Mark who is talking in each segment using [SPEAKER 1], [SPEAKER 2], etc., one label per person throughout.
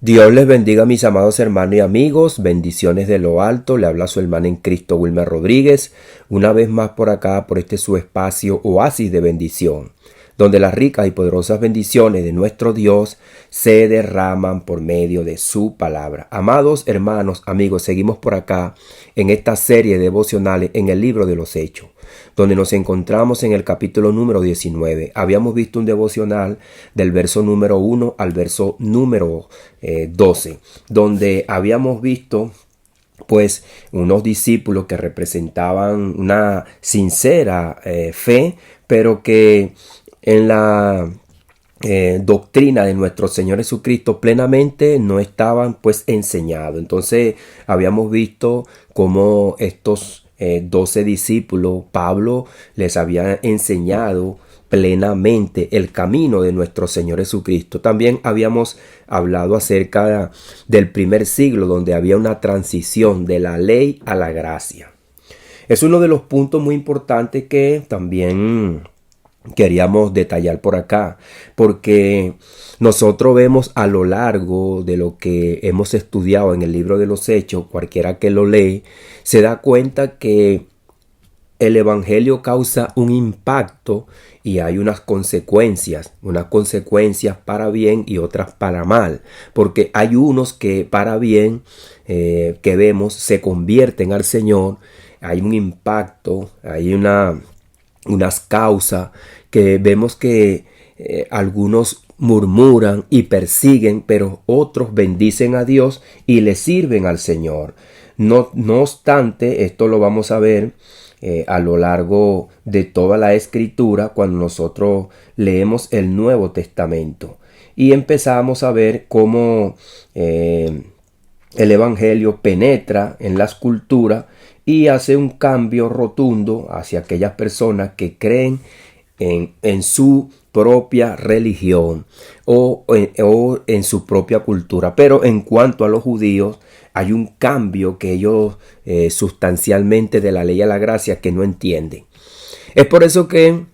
[SPEAKER 1] Dios les bendiga, mis amados hermanos y amigos. Bendiciones de lo alto. Le habla su hermano en Cristo, Wilmer Rodríguez. Una vez más por acá, por este su espacio Oasis de Bendición, donde las ricas y poderosas bendiciones de nuestro Dios se derraman por medio de su palabra. Amados hermanos, amigos, seguimos por acá en esta serie de devocionales en el libro de los Hechos, donde nos encontramos en el capítulo número 19. Habíamos visto un devocional del verso número 1 al verso número 12, donde habíamos visto pues unos discípulos que representaban una sincera fe, pero que en la doctrina de nuestro Señor Jesucristo plenamente no estaban pues enseñados. Entonces habíamos visto cómo estos 12 discípulos, Pablo les había enseñado plenamente el camino de nuestro Señor Jesucristo. También habíamos hablado acerca del primer siglo, donde había una transición de la ley a la gracia. Es uno de los puntos muy importantes que también queríamos detallar por acá, porque nosotros vemos a lo largo de lo que hemos estudiado en el libro de los Hechos, cualquiera que lo lee, se da cuenta que el evangelio causa un impacto y hay unas consecuencias para bien y otras para mal, porque hay unos que para bien que vemos se convierten al Señor, hay un impacto, hay unas causas que vemos que algunos murmuran y persiguen, pero otros bendicen a Dios y le sirven al Señor. No obstante, esto lo vamos a ver a lo largo de toda la escritura cuando nosotros leemos el Nuevo Testamento y empezamos a ver cómo el evangelio penetra en las culturas y hace un cambio rotundo hacia aquellas personas que creen en su propia religión o en su propia cultura. Pero en cuanto a los judíos, hay un cambio que ellos sustancialmente de la ley a la gracia que no entienden. Es por eso que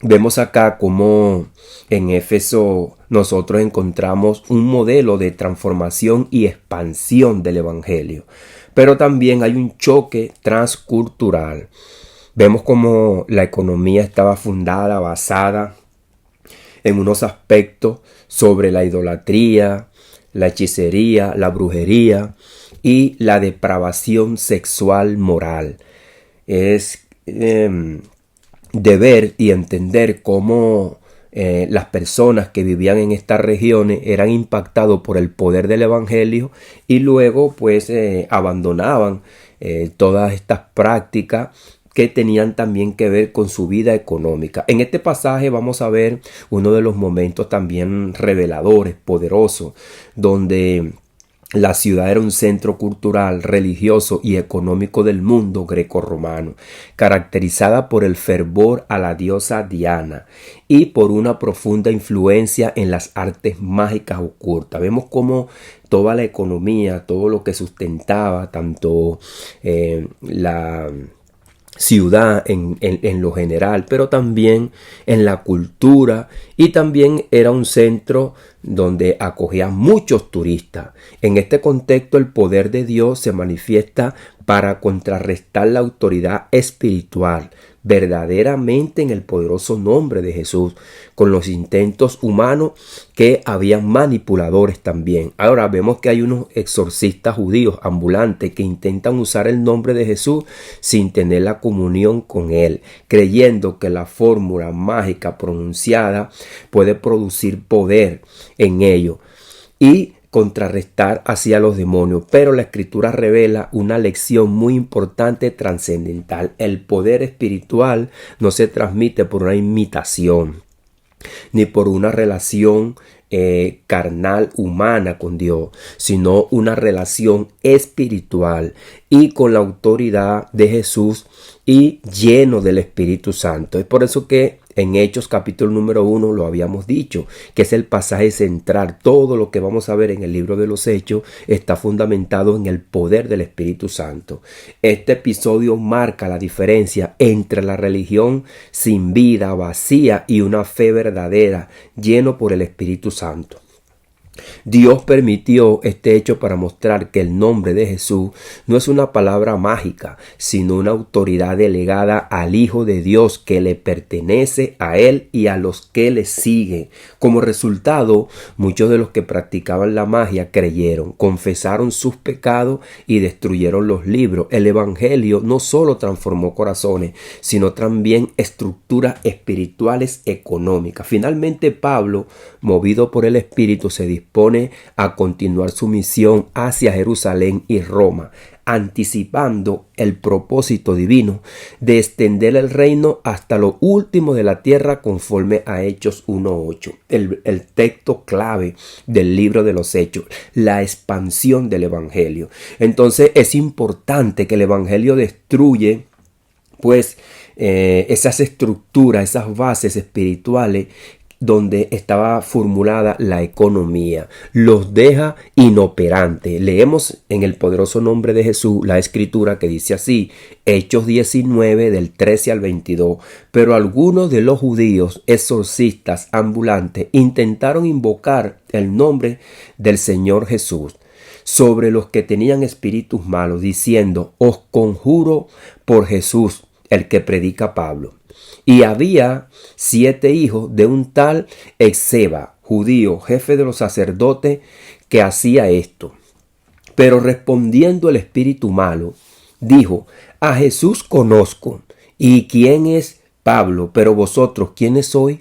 [SPEAKER 1] vemos acá como en Éfeso nosotros encontramos un modelo de transformación y expansión del evangelio. Pero también hay un choque transcultural. Vemos como la economía estaba basada en unos aspectos sobre la idolatría, la hechicería, la brujería y la depravación sexual moral. Es de ver y entender cómo las personas que vivían en estas regiones eran impactados por el poder del evangelio y luego pues abandonaban todas estas prácticas que tenían también que ver con su vida económica. En este pasaje vamos a ver uno de los momentos también reveladores, poderosos, donde la ciudad era un centro cultural, religioso y económico del mundo grecorromano, caracterizada por el fervor a la diosa Diana y por una profunda influencia en las artes mágicas ocultas. Vemos cómo toda la economía, todo lo que sustentaba, tanto la ciudad en lo general, pero también en la cultura, y también era un centro donde acogía muchos turistas. En este contexto el poder de Dios se manifiesta para contrarrestar la autoridad espiritual verdaderamente en el poderoso nombre de Jesús, con los intentos humanos que habían manipuladores también. Ahora vemos que hay unos exorcistas judíos ambulantes que intentan usar el nombre de Jesús sin tener la comunión con él, creyendo que la fórmula mágica pronunciada puede producir poder en ellos y contrarrestar hacia los demonios. Pero la escritura revela una lección muy importante, trascendental. El poder espiritual no se transmite por una imitación ni por una relación carnal humana con Dios, sino una relación espiritual y con la autoridad de Jesús y lleno del Espíritu Santo. Es por eso que en Hechos capítulo número 1 lo habíamos dicho, que es el pasaje central. Todo lo que vamos a ver en el libro de los Hechos está fundamentado en el poder del Espíritu Santo. Este episodio marca la diferencia entre la religión sin vida, vacía, y una fe verdadera, lleno por el Espíritu Santo. Dios permitió este hecho para mostrar que el nombre de Jesús no es una palabra mágica, sino una autoridad delegada al Hijo de Dios que le pertenece a Él y a los que le siguen. Como resultado, muchos de los que practicaban la magia creyeron, confesaron sus pecados y destruyeron los libros. El Evangelio no solo transformó corazones, sino también estructuras espirituales económicas. Finalmente, Pablo, movido por el Espíritu, se dispone a continuar su misión hacia Jerusalén y Roma, anticipando el propósito divino de extender el reino hasta lo último de la tierra, conforme a Hechos 1:8, el texto clave del libro de los Hechos, la expansión del Evangelio. Entonces es importante que el Evangelio destruye esas estructuras, esas bases espirituales donde estaba formulada la economía, los deja inoperantes. Leemos en el poderoso nombre de Jesús la escritura que dice así, Hechos 19 del 13 al 22. Pero algunos de los judíos exorcistas ambulantes intentaron invocar el nombre del Señor Jesús sobre los que tenían espíritus malos, diciendo, os conjuro por Jesús, el que predica Pablo. Y había 7 hijos de un tal Esceva, judío, jefe de los sacerdotes, que hacía esto. Pero respondiendo el espíritu malo, dijo, a Jesús conozco, y quién es Pablo, pero vosotros, ¿quiénes sois?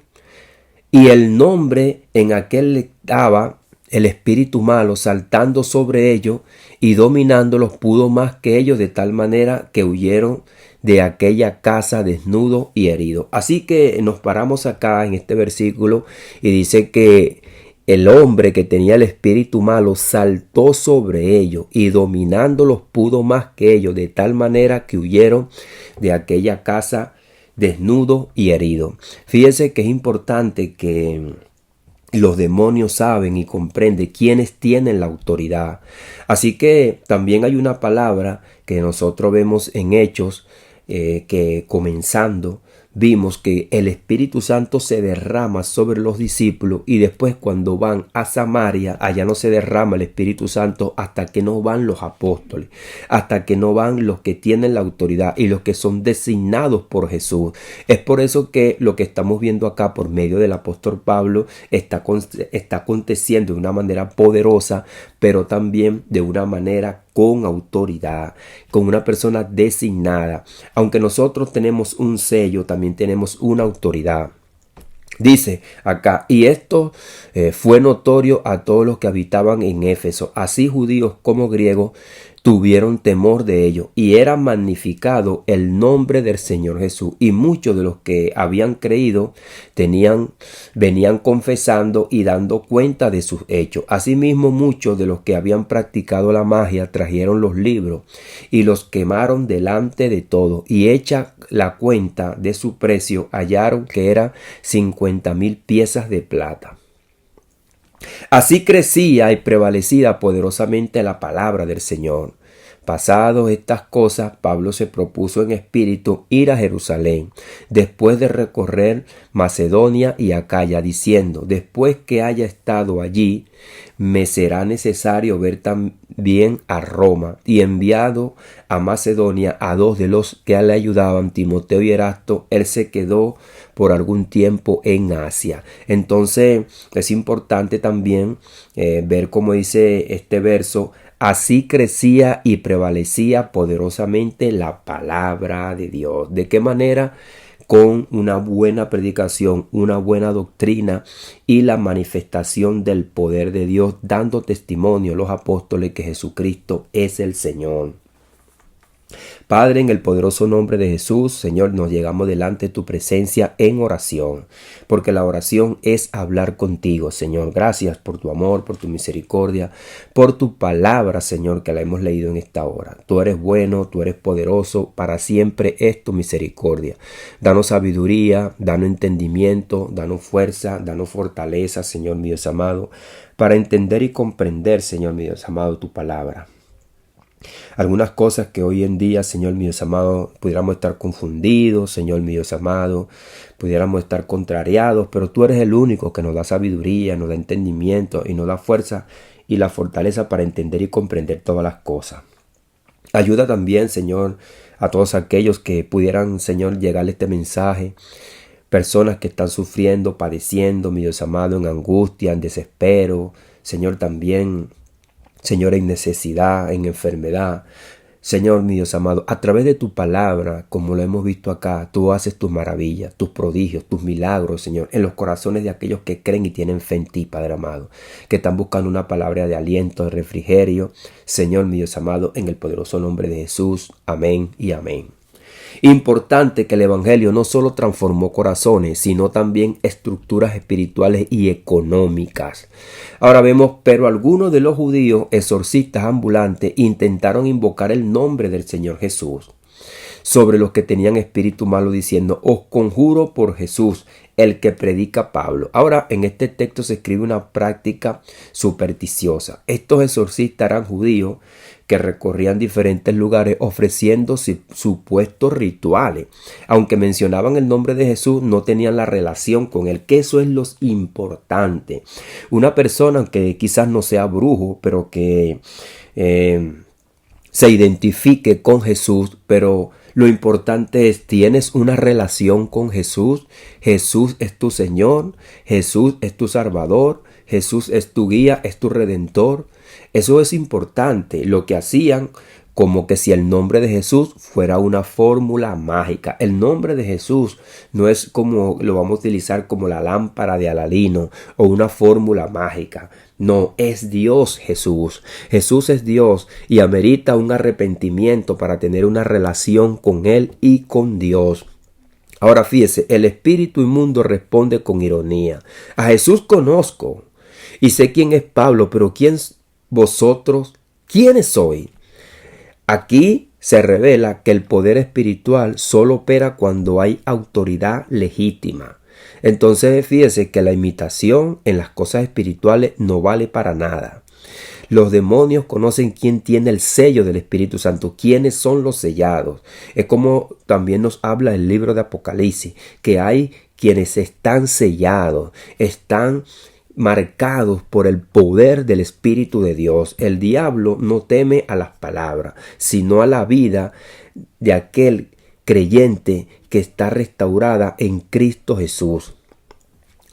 [SPEAKER 1] Y el nombre en aquel le daba el espíritu malo, saltando sobre ellos y dominándolos, pudo más que ellos, de tal manera que huyeron de aquella casa desnudo y herido. Así que nos paramos acá en este versículo y dice que el hombre que tenía el espíritu malo saltó sobre ellos y dominándolos pudo más que ellos, de tal manera que huyeron de aquella casa desnudo y herido. Fíjense que es importante que los demonios saben y comprenden quiénes tienen la autoridad. Así que también hay una palabra que nosotros vemos en Hechos, que comenzando vimos que el Espíritu Santo se derrama sobre los discípulos y después cuando van a Samaria, allá no se derrama el Espíritu Santo hasta que no van los apóstoles, hasta que no van los que tienen la autoridad y los que son designados por Jesús. Es por eso que lo que estamos viendo acá por medio del apóstol Pablo está aconteciendo de una manera poderosa, pero también de una manera con autoridad, con una persona designada. Aunque nosotros tenemos un sello, también tenemos una autoridad. Dice acá, y esto fue notorio a todos los que habitaban en Éfeso, así judíos como griegos tuvieron temor de ellos, y era magnificado el nombre del Señor Jesús. Y muchos de los que habían creído venían confesando y dando cuenta de sus hechos. Asimismo, muchos de los que habían practicado la magia trajeron los libros y los quemaron delante de todos, y hecha la cuenta de su precio, hallaron que eran 50,000 piezas de plata. Así crecía y prevalecía poderosamente la palabra del Señor. Pasadas estas cosas, Pablo se propuso en espíritu ir a Jerusalén, después de recorrer Macedonia y Acaya, diciendo, después que haya estado allí, me será necesario ver también a Roma. Y enviado a Macedonia a 2 de los que le ayudaban, Timoteo y Erasto, él se quedó por algún tiempo en Asia. Entonces es importante también ver cómo dice este verso, así crecía y prevalecía poderosamente la palabra de Dios. ¿De qué manera? Con una buena predicación, una buena doctrina y la manifestación del poder de Dios, dando testimonio a los apóstoles que Jesucristo es el Señor. Padre, en el poderoso nombre de Jesús, Señor, nos llegamos delante de tu presencia en oración, porque la oración es hablar contigo, Señor. Gracias por tu amor, por tu misericordia, por tu palabra, Señor, que la hemos leído en esta hora. Tú eres bueno, tú eres poderoso, para siempre es tu misericordia. Danos sabiduría, danos entendimiento, danos fuerza, danos fortaleza, Señor mío amado, para entender y comprender, Señor mío amado, tu palabra. Algunas cosas que hoy en día, Señor mío amado, pudiéramos estar confundidos, Señor mío amado, pudiéramos estar contrariados, pero tú eres el único que nos da sabiduría, nos da entendimiento y nos da fuerza y la fortaleza para entender y comprender todas las cosas. Ayuda también, Señor, a todos aquellos que pudieran, Señor, llegarle este mensaje. Personas que están sufriendo, padeciendo, mi Dios amado, en angustia, en desespero. Señor, también, Señor, en necesidad, en enfermedad. Señor, mi Dios amado, a través de tu palabra, como lo hemos visto acá, tú haces tus maravillas, tus prodigios, tus milagros, Señor, en los corazones de aquellos que creen y tienen fe en ti, Padre amado, que están buscando una palabra de aliento, de refrigerio. Señor, mi Dios amado, en el poderoso nombre de Jesús. Amén y amén. Importante que el Evangelio no solo transformó corazones, sino también estructuras espirituales y económicas. Ahora vemos, pero algunos de los judíos exorcistas ambulantes intentaron invocar el nombre del Señor Jesús sobre los que tenían espíritu malo, diciendo: os conjuro por Jesús, el que predica Pablo. Ahora, en este texto se escribe una práctica supersticiosa. Estos exorcistas eran judíos que recorrían diferentes lugares ofreciendo supuestos rituales. Aunque mencionaban el nombre de Jesús, no tenían la relación con él, que eso es lo importante. Una persona que quizás no sea brujo, pero que se identifique con Jesús, pero lo importante es, ¿tienes una relación con Jesús? Jesús es tu Señor, Jesús es tu Salvador, Jesús es tu guía, es tu Redentor. Eso es importante. Lo que hacían, como que si el nombre de Jesús fuera una fórmula mágica. El nombre de Jesús no es como lo vamos a utilizar como la lámpara de Aladino o una fórmula mágica. No, es Dios Jesús. Jesús es Dios y amerita un arrepentimiento para tener una relación con Él y con Dios. Ahora fíjese, el espíritu inmundo responde con ironía: a Jesús conozco y sé quién es Pablo, pero ¿quién vosotros? ¿Quiénes sois? Aquí se revela que el poder espiritual solo opera cuando hay autoridad legítima. Entonces fíjese que la imitación en las cosas espirituales no vale para nada. Los demonios conocen quién tiene el sello del Espíritu Santo, quiénes son los sellados. Es como también nos habla el libro de Apocalipsis, que hay quienes están sellados, están marcados por el poder del Espíritu de Dios. El diablo no teme a las palabras, sino a la vida de aquel creyente que está restaurada en Cristo Jesús.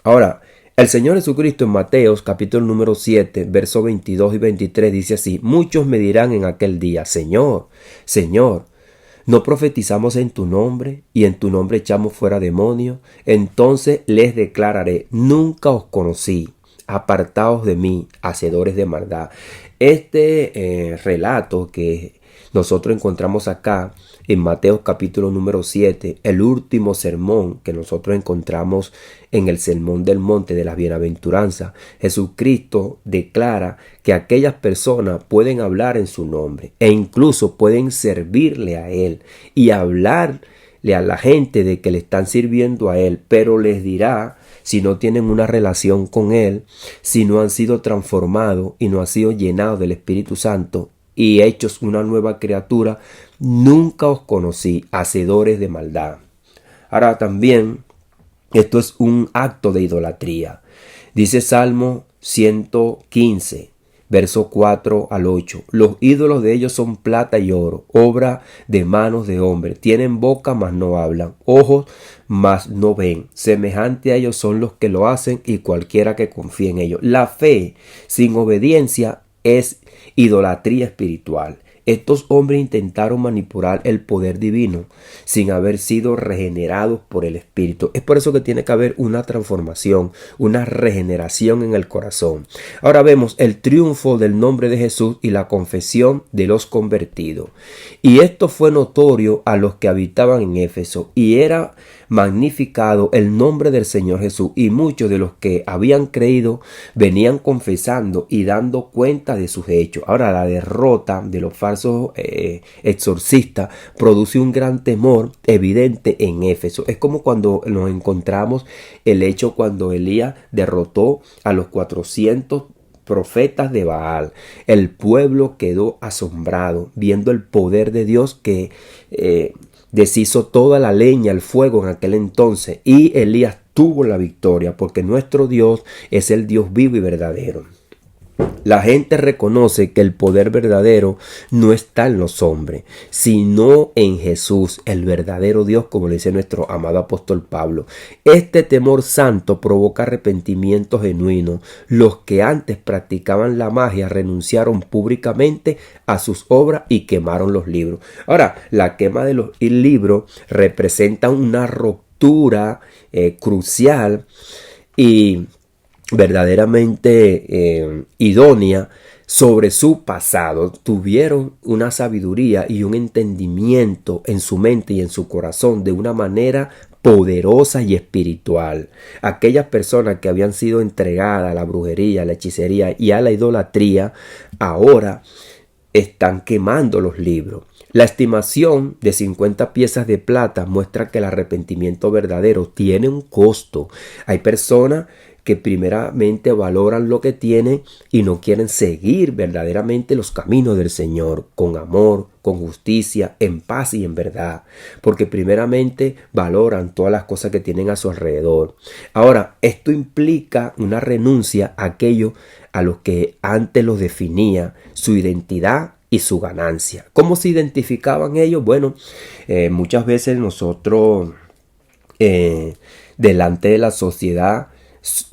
[SPEAKER 1] Ahora, el Señor Jesucristo en Mateos capítulo número 7, versos 22 y 23 dice así: muchos me dirán en aquel día: Señor, Señor, ¿no profetizamos en tu nombre y en tu nombre echamos fuera demonios? Entonces les declararé: nunca os conocí, apartaos de mí, hacedores de maldad. Este relato que nosotros encontramos acá en Mateo capítulo número 7, el último sermón que nosotros encontramos en el Sermón del Monte de las Bienaventuranzas, Jesucristo declara que aquellas personas pueden hablar en su nombre e incluso pueden servirle a Él y hablarle a la gente de que le están sirviendo a Él, pero les dirá, si no tienen una relación con Él, si no han sido transformados y no han sido llenados del Espíritu Santo y hechos una nueva criatura: nunca os conocí, hacedores de maldad. Ahora también, esto es un acto de idolatría. Dice Salmo 115, verso 4 al 8. Los ídolos de ellos son plata y oro, obra de manos de hombre. Tienen boca, mas no hablan, ojos, mas no ven. Semejante a ellos son los que lo hacen y cualquiera que confíe en ellos. La fe sin obediencia es idolatría espiritual. Estos hombres intentaron manipular el poder divino sin haber sido regenerados por el Espíritu. Es por eso que tiene que haber una transformación, una regeneración en el corazón. Ahora vemos el triunfo del nombre de Jesús y la confesión de los convertidos. Y esto fue notorio a los que habitaban en Éfeso, y era magnificado el nombre del Señor Jesús, y muchos de los que habían creído venían confesando y dando cuenta de sus hechos. Ahora, la derrota de los falsos exorcistas produce un gran temor evidente en Éfeso. Es como cuando nos encontramos el hecho cuando Elías derrotó a los 400 profetas de Baal. El pueblo quedó asombrado viendo el poder de Dios que deshizo toda la leña, el fuego en aquel entonces, y Elías tuvo la victoria porque nuestro Dios es el Dios vivo y verdadero. La gente reconoce que el poder verdadero no está en los hombres, sino en Jesús, el verdadero Dios, como le dice nuestro amado apóstol Pablo. Este temor santo provoca arrepentimiento genuino. Los que antes practicaban la magia renunciaron públicamente a sus obras y quemaron los libros. Ahora, la quema de los libros representa una ruptura crucial y verdaderamente idónea sobre su pasado. Tuvieron una sabiduría y un entendimiento en su mente y en su corazón de una manera poderosa y espiritual. Aquellas personas que habían sido entregadas a la brujería, a la hechicería y a la idolatría, ahora están quemando los libros. La estimación de 50 piezas de plata muestra que el arrepentimiento verdadero tiene un costo. Hay personas que primeramente valoran lo que tienen y no quieren seguir verdaderamente los caminos del Señor con amor, con justicia, en paz y en verdad, porque primeramente valoran todas las cosas que tienen a su alrededor. Ahora, esto implica una renuncia a aquello a los que antes los definía, su identidad y su ganancia. ¿Cómo se identificaban ellos? Bueno, muchas veces nosotros delante de la sociedad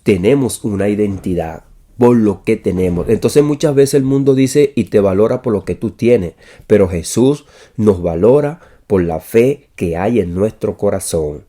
[SPEAKER 1] tenemos una identidad por lo que tenemos. Entonces muchas veces el mundo dice y te valora por lo que tú tienes, pero Jesús nos valora por la fe que hay en nuestro corazón.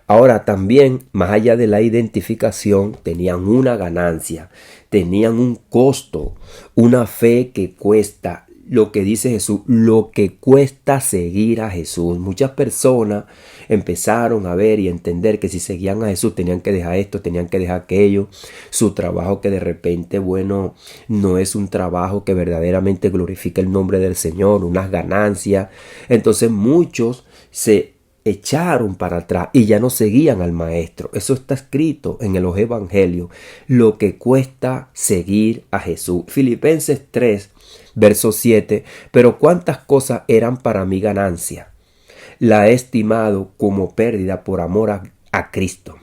[SPEAKER 1] Ahora también, más allá de la identificación, tenían una ganancia, tenían un costo, una fe que cuesta. Lo que dice Jesús, lo que cuesta seguir a Jesús. Muchas personas empezaron a ver y entender que si seguían a Jesús tenían que dejar esto, tenían que dejar aquello. Su trabajo que de repente, bueno, no es un trabajo que verdaderamente glorifica el nombre del Señor, unas ganancias. Entonces muchos se echaron para atrás y ya no seguían al maestro. Eso está escrito en los evangelios, lo que cuesta seguir a Jesús. Filipenses 3, verso 7, pero cuántas cosas eran para mi ganancia, la he estimado como pérdida por amor a Cristo.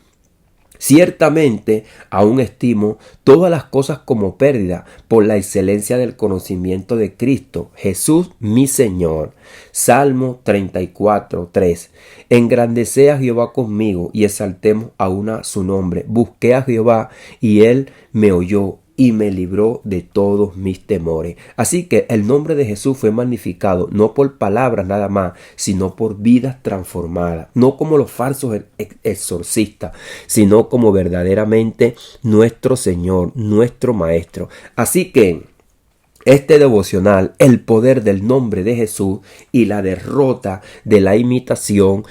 [SPEAKER 1] Ciertamente aún estimo todas las cosas como pérdida por la excelencia del conocimiento de Cristo, Jesús mi Señor. Salmo 34, 3. Engrandecé a Jehová conmigo y exaltemos aún a su nombre. Busqué a Jehová y él me oyó y me libró de todos mis temores. Así que el nombre de Jesús fue magnificado no por palabras nada más, sino por vidas transformadas, no como los falsos exorcistas, sino como verdaderamente nuestro Señor, nuestro Maestro. Así que este devocional, el poder del nombre de Jesús y la derrota de la imitación,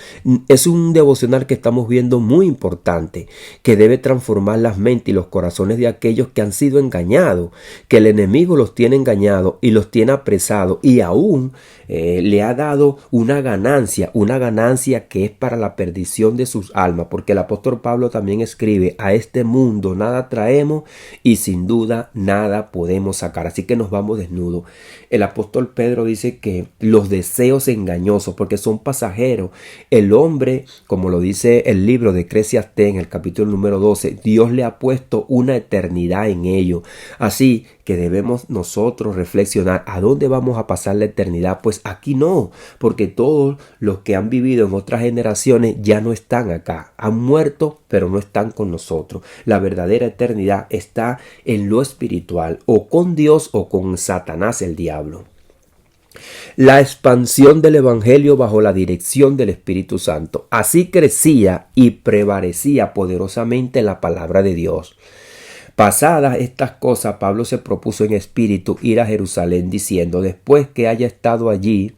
[SPEAKER 1] es un devocional que estamos viendo muy importante, que debe transformar las mentes y los corazones de aquellos que han sido engañados, que el enemigo los tiene engañados y los tiene apresados y aún le ha dado una ganancia que es para la perdición de sus almas, porque el apóstol Pablo también escribe, a este mundo nada traemos y sin duda nada podemos sacar, así que nos vamos desnudos. El apóstol Pedro dice que los deseos engañosos, porque son pasajeros, el hombre, como lo dice el libro de Eclesiastés en el capítulo número 12, Dios le ha puesto una eternidad en ello, así que debemos nosotros reflexionar a dónde vamos a pasar la eternidad. Pues aquí no, porque todos los que han vivido en otras generaciones ya no están acá, han muerto pero no están con nosotros. La verdadera eternidad está en lo espiritual, o con Dios o con Satanás el diablo. La expansión del evangelio bajo la dirección del Espíritu Santo, así crecía y prevalecía poderosamente la palabra de Dios. Pasadas estas cosas, Pablo se propuso en espíritu ir a Jerusalén, diciendo, después que haya estado allí,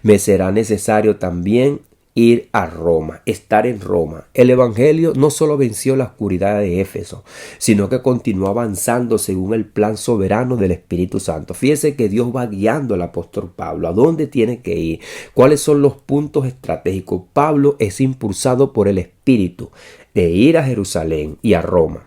[SPEAKER 1] me será necesario también ir a Roma, estar en Roma. El evangelio no solo venció la oscuridad de Éfeso, sino que continuó avanzando según el plan soberano del Espíritu Santo. Fíjese que Dios va guiando al apóstol Pablo a dónde tiene que ir, cuáles son los puntos estratégicos. Pablo es impulsado por el Espíritu de ir a Jerusalén y a Roma.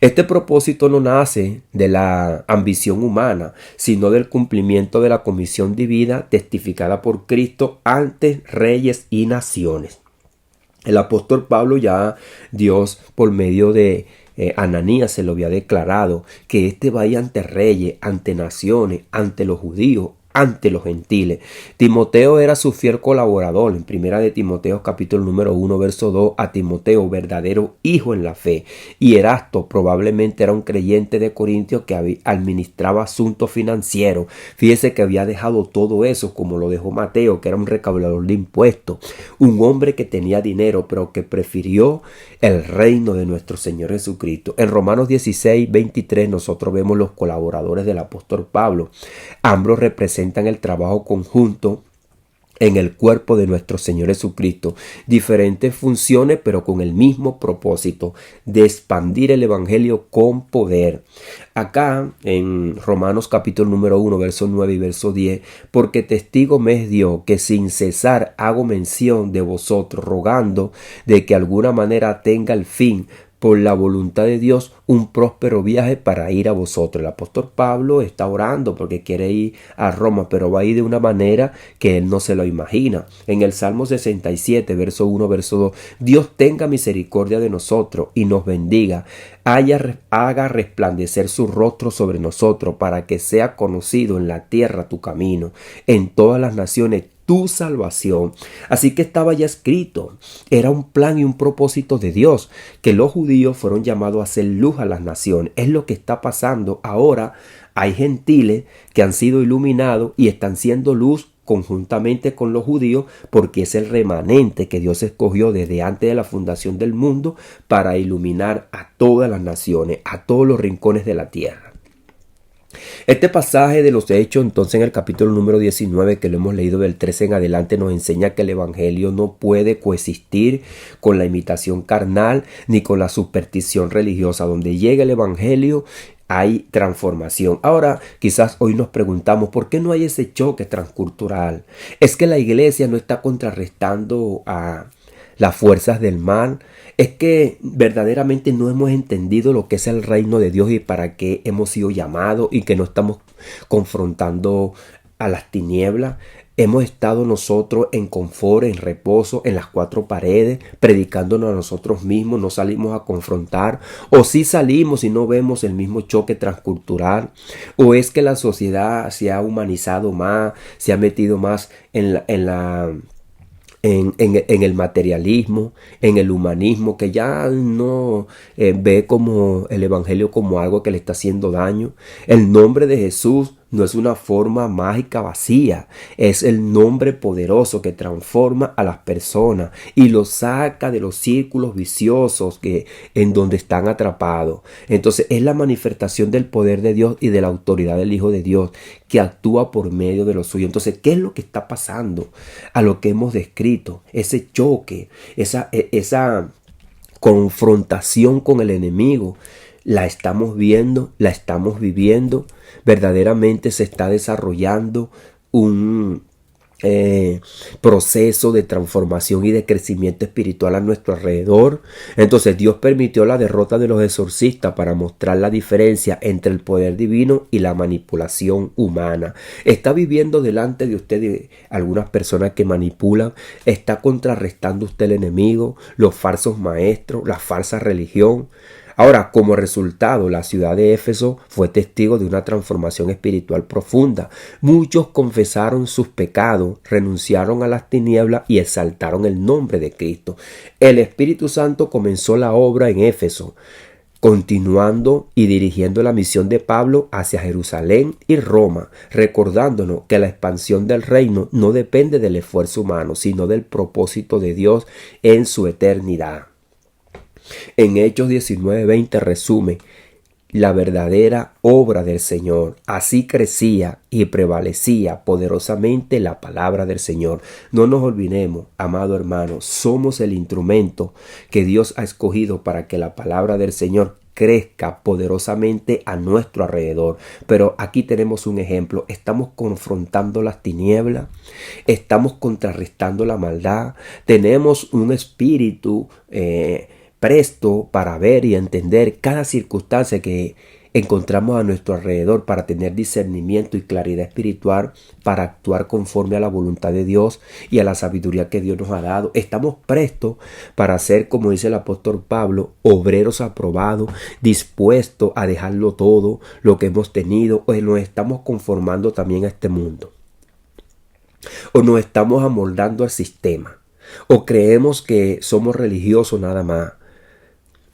[SPEAKER 1] Este propósito no nace de la ambición humana, sino del cumplimiento de la comisión divina testificada por Cristo ante reyes y naciones. El apóstol Pablo ya Dios por medio de Ananías se lo había declarado que éste vaya ante reyes, ante naciones, ante los judíos, ante los gentiles. Timoteo era su fiel colaborador. En primera de Timoteo capítulo número 1 verso 2, a Timoteo, verdadero hijo en la fe. Y Erasto probablemente era un creyente de Corintios que administraba asuntos financieros. Fíjese que había dejado todo eso, como lo dejó Mateo, que era un recaudador de impuestos. Un hombre que tenía dinero, pero que prefirió el reino de nuestro Señor Jesucristo. En Romanos 16, 23 nosotros vemos los colaboradores del apóstol Pablo. Ambos representan el trabajo conjunto en el cuerpo de nuestro Señor Jesucristo. Diferentes funciones, pero con el mismo propósito de expandir el evangelio con poder. Acá en Romanos capítulo número 1, verso 9 y verso 10, porque testigo me es Dios que sin cesar hago mención de vosotros, rogando de que alguna manera tenga el fin por la voluntad de Dios un próspero viaje para ir a vosotros. El apóstol Pablo está orando porque quiere ir a Roma, pero va a ir de una manera que él no se lo imagina. En el Salmo 67, verso 1, verso 2, Dios tenga misericordia de nosotros y nos bendiga, haga resplandecer su rostro sobre nosotros, para que sea conocido en la tierra tu camino, en todas las naciones tu salvación. Así que estaba ya escrito, era un plan y un propósito de Dios, que los judíos fueron llamados a hacer luz a las naciones. Es lo que está pasando ahora. Hay gentiles que han sido iluminados y están siendo luz conjuntamente con los judíos, porque es el remanente que Dios escogió desde antes de la fundación del mundo para iluminar a todas las naciones, a todos los rincones de la tierra. Este pasaje de los Hechos, entonces en el capítulo número 19, que lo hemos leído del 13 en adelante, nos enseña que el evangelio no puede coexistir con la imitación carnal ni con la superstición religiosa. Donde llega el evangelio hay transformación. Ahora, quizás hoy nos preguntamos, ¿por qué no hay ese choque transcultural? Es que la iglesia no está contrarrestando a las fuerzas del mal. Es que verdaderamente no hemos entendido lo que es el reino de Dios y para qué hemos sido llamados, y que no estamos confrontando a las tinieblas. Hemos estado nosotros en confort, en reposo, en las cuatro paredes, predicándonos a nosotros mismos, no salimos a confrontar, o sí salimos y no vemos el mismo choque transcultural, o es que la sociedad se ha humanizado más, se ha metido más en el materialismo, en el humanismo, que ya no ve como el evangelio como algo que le está haciendo daño. El nombre de Jesús no es una forma mágica vacía, es el nombre poderoso que transforma a las personas y los saca de los círculos viciosos en donde están atrapados. Entonces es la manifestación del poder de Dios y de la autoridad del Hijo de Dios que actúa por medio de lo suyo. Entonces, ¿qué es lo que está pasando? A lo que hemos descrito, ese choque, esa confrontación con el enemigo, la estamos viendo, la estamos viviendo. Verdaderamente se está desarrollando un proceso de transformación y de crecimiento espiritual a nuestro alrededor. Entonces Dios permitió la derrota de los exorcistas para mostrar la diferencia entre el poder divino y la manipulación humana. Está viviendo delante de usted algunas personas que manipulan. Está contrarrestando usted el enemigo, los falsos maestros, la falsa religión. Ahora, como resultado, la ciudad de Éfeso fue testigo de una transformación espiritual profunda. Muchos confesaron sus pecados, renunciaron a las tinieblas y exaltaron el nombre de Cristo. El Espíritu Santo comenzó la obra en Éfeso, continuando y dirigiendo la misión de Pablo hacia Jerusalén y Roma, recordándonos que la expansión del reino no depende del esfuerzo humano, sino del propósito de Dios en su eternidad. En Hechos 19:20 resume la verdadera obra del Señor. Así crecía y prevalecía poderosamente la palabra del Señor. No nos olvidemos, amado hermano, somos el instrumento que Dios ha escogido para que la palabra del Señor crezca poderosamente a nuestro alrededor. Pero aquí tenemos un ejemplo. Estamos confrontando las tinieblas, estamos contrarrestando la maldad, tenemos un espíritu presto para ver y entender cada circunstancia que encontramos a nuestro alrededor, para tener discernimiento y claridad espiritual, para actuar conforme a la voluntad de Dios y a la sabiduría que Dios nos ha dado. Estamos prestos para ser, como dice el apóstol Pablo, obreros aprobados, dispuestos a dejarlo todo, lo que hemos tenido, o nos estamos conformando también a este mundo, o nos estamos amoldando al sistema, o creemos que somos religiosos nada más.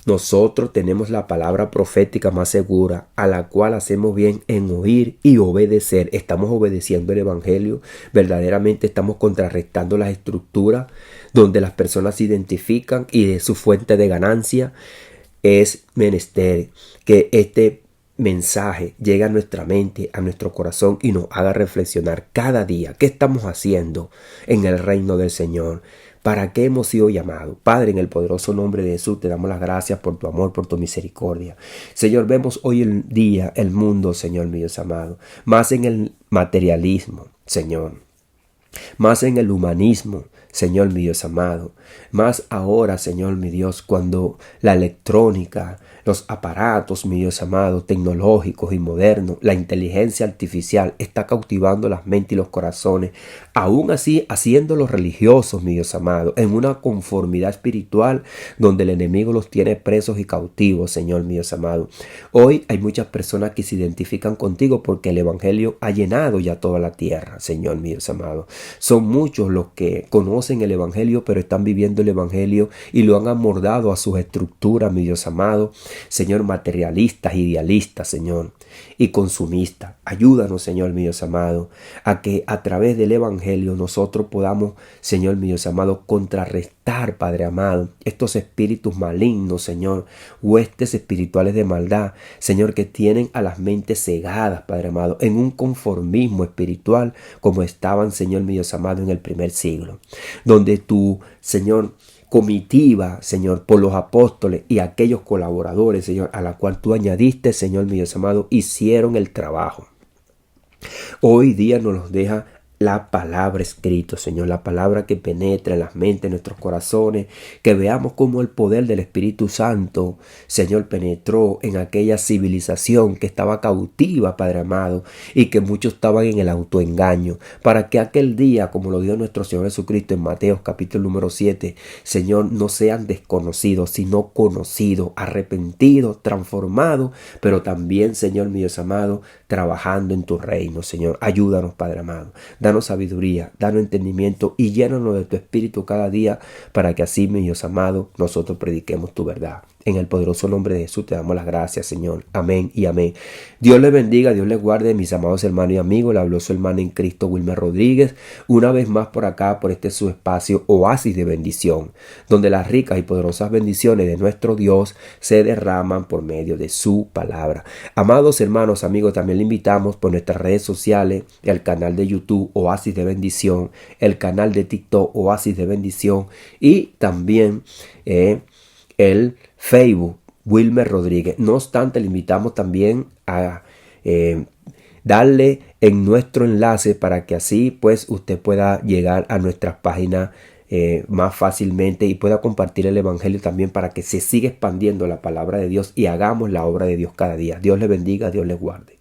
[SPEAKER 1] Nosotros tenemos la palabra profética más segura, a la cual hacemos bien en oír y obedecer. Estamos obedeciendo el evangelio. Verdaderamente estamos contrarrestando las estructuras donde las personas se identifican y de su fuente de ganancia. Es menester que este mensaje llegue a nuestra mente, a nuestro corazón, y nos haga reflexionar cada día qué estamos haciendo en el reino del Señor. ¿Para qué hemos sido llamados? Padre, en el poderoso nombre de Jesús, te damos las gracias por tu amor, por tu misericordia. Señor, vemos hoy el día, el mundo, Señor mío amado, más en el materialismo, Señor, más en el humanismo, Señor mi Dios amado, más ahora, Señor mi Dios, cuando la electrónica, los aparatos, mi Dios amado, tecnológicos y modernos, la inteligencia artificial está cautivando las mentes y los corazones, aún así haciéndolos religiosos, mi Dios amado, en una conformidad espiritual donde el enemigo los tiene presos y cautivos, Señor mi Dios amado. Hoy hay muchas personas que se identifican contigo porque el evangelio ha llenado ya toda la tierra, Señor mi Dios amado. Son muchos los que conocen el evangelio, pero están viviendo el evangelio y lo han amordado a sus estructuras, mi Dios amado. Señor, materialistas, idealistas, Señor, y consumistas. Ayúdanos, Señor mi Dios amado, a que a través del evangelio nosotros podamos, Señor mi Dios amado, contrarrestar, Padre amado, estos espíritus malignos, Señor, huestes espirituales de maldad, Señor, que tienen a las mentes cegadas, Padre amado, en un conformismo espiritual como estaban, Señor mi Dios amado, en el primer siglo, donde tú, Señor, comitiva, Señor, por los apóstoles y aquellos colaboradores, Señor, a la cual tú añadiste, Señor mi Dios amado, hicieron el trabajo. Hoy día nos los deja la palabra escrita, Señor, la palabra que penetra en las mentes, en nuestros corazones, que veamos cómo el poder del Espíritu Santo, Señor, penetró en aquella civilización que estaba cautiva, Padre amado, y que muchos estaban en el autoengaño, para que aquel día, como lo dio nuestro Señor Jesucristo en Mateo capítulo número 7, Señor, no sean desconocidos, sino conocidos, arrepentidos, transformados, pero también, Señor mi Dios amado, trabajando en tu reino, Señor. Ayúdanos, Padre amado. Danos sabiduría, danos entendimiento y llénanos de tu espíritu cada día para que así, mi Dios amado, nosotros prediquemos tu verdad. En el poderoso nombre de Jesús te damos las gracias, Señor. Amén y amén. Dios les bendiga, Dios les guarde, mis amados hermanos y amigos. Le habló su hermano en Cristo, Wilmer Rodríguez, una vez más por acá, por este su espacio Oasis de Bendición, donde las ricas y poderosas bendiciones de nuestro Dios se derraman por medio de su palabra. Amados hermanos, amigos, también le invitamos por nuestras redes sociales, el canal de YouTube Oasis de Bendición, el canal de TikTok Oasis de Bendición y también el Facebook Wilmer Rodríguez. No obstante, le invitamos también a darle en nuestro enlace para que así pues usted pueda llegar a nuestras páginas más fácilmente y pueda compartir el evangelio también para que se siga expandiendo la palabra de Dios y hagamos la obra de Dios cada día. Dios le bendiga, Dios le guarde.